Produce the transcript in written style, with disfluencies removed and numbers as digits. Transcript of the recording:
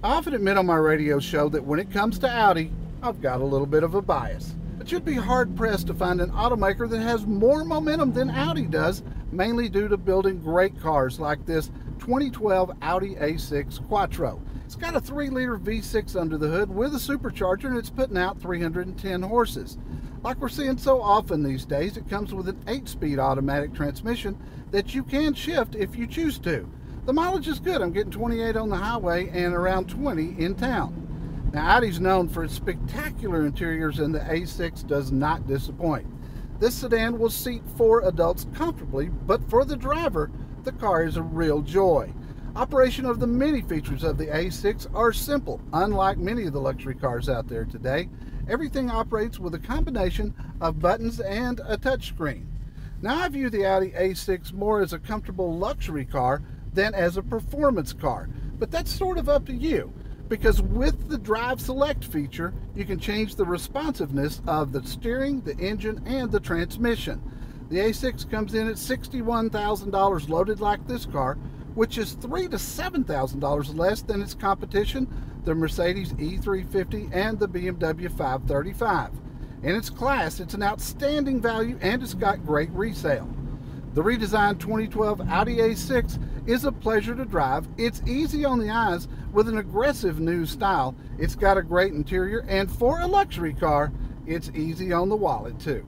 I often admit on my radio show that when it comes to Audi, I've got a little bit of a bias. But you'd be hard-pressed to find an automaker that has more momentum than Audi does, mainly due to building great cars like this 2012 Audi A6 Quattro. It's got a 3-liter V6 under the hood with a supercharger, and it's putting out 310 horses. Like we're seeing so often these days, it comes with an 8-speed automatic transmission that you can shift if you choose to. The mileage is good. I'm getting 28 on the highway and around 20 in town. Now, Audi's known for its spectacular interiors, and the A6 does not disappoint. This sedan will seat 4 adults comfortably, but for the driver, the car is a real joy. Operation of the many features of the A6 are simple. Unlike many of the luxury cars out there today, everything operates with a combination of buttons and a touchscreen. Now, I view the Audi A6 more as a comfortable luxury car than as a performance car, but that's sort of up to you, because with the Drive Select feature, you can change the responsiveness of the steering, the engine, and the transmission. The A6 comes in at $61,000 loaded like this car, which is $3,000 to $7,000 less than its competition, the Mercedes E350 and the BMW 535. In its class, it's an outstanding value, and it's got great resale. The redesigned 2012 Audi A6 is a pleasure to drive. It's easy on the eyes with an aggressive new style. It's got a great interior, and for a luxury car, it's easy on the wallet too.